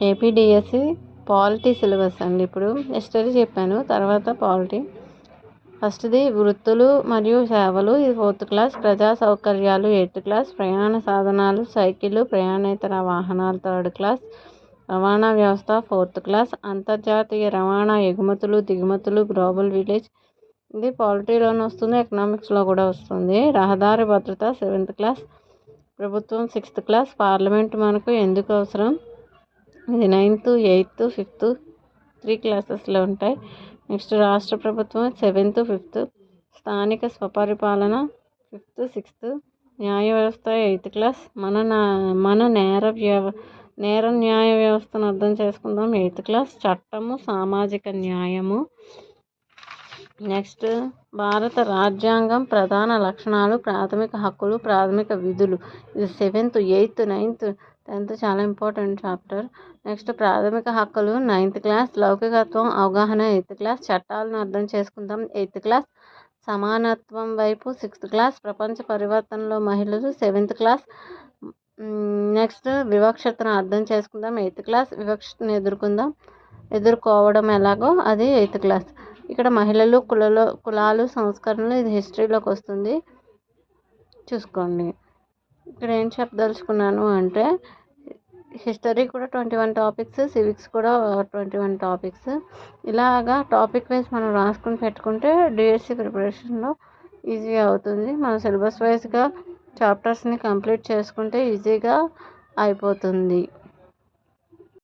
APDSC polity syllabus అండి. ఇప్పుడు history చెప్పాను, తర్వాత పాలిటీ. ఫస్ట్ది వృత్తులు మరియు సేవలు, ఇది 4th క్లాస్. ప్రజా సౌకర్యాలు 8th క్లాస్. ప్రయాణ సాధనాలు సైకిళ్ళు, ప్రయాణేతర వాహనాలు 3rd క్లాస్. రవాణా వ్యవస్థ 4th క్లాస్. అంతర్జాతీయ రవాణా, ఎగుమతులు దిగుమతులు, గ్లోబల్ విలేజ్, ఇది పాలిటీలోనే వస్తుంది, ఎకనామిక్స్లో కూడా వస్తుంది. రహదారి భద్రత 7th క్లాస్. ప్రభుత్వం 6th క్లాస్. పార్లమెంట్ మనకు ఎందుకు అవసరం, ఇది 9th, 8th, 5th 3 క్లాసెస్లో ఉంటాయి. నెక్స్ట్ రాష్ట్ర ప్రభుత్వం 7th, 5th. స్థానిక స్వపరిపాలన 5th, 6th. న్యాయ వ్యవస్థ 8th క్లాస్. మన నేర న్యాయ వ్యవస్థను అర్థం చేసుకుందాం 8th క్లాస్. చట్టము, సామాజిక న్యాయము. నెక్స్ట్ భారత రాజ్యాంగం, ప్రధాన లక్షణాలు, ప్రాథమిక హక్కులు, ప్రాథమిక విధులు, ఇది 7th, 8th, 9th, 10th చాలా ఇంపార్టెంట్ చాప్టర్. నెక్స్ట్ ప్రాథమిక హక్కులు 9th క్లాస్. లౌకికత్వం, అవగాహన 8th క్లాస్. చట్టాలను అర్థం చేసుకుందాం 8th క్లాస్. సమానత్వం వైపు 6th క్లాస్. ప్రపంచ పరివర్తనలో మహిళలు 7th క్లాస్. నెక్స్ట్ వివక్షతను అర్థం చేసుకుందాం 8th క్లాస్. వివక్షతను ఎదుర్కోవడం ఎలాగో అది 8th క్లాస్. ఇక్కడ మహిళలు, కులాలు, సంస్కరణలు, ఇది హిస్టరీలోకి వస్తుంది, చూసుకోండి. ఇక్కడ ఏం చెప్పదలుచుకున్నాను అంటే హిస్టరీ కూడా 21 టాపిక్స్, సివిక్స్ కూడా 21 టాపిక్స్. ఇలాగా టాపిక్ వైజ్ మనం రాసుకుని పెట్టుకుంటే డిఎస్సి ప్రిపరేషన్లో ఈజీగా అవుతుంది. మన సిలబస్ వైజ్గా చాప్టర్స్ని కంప్లీట్ చేసుకుంటే ఈజీగా అయిపోతుంది.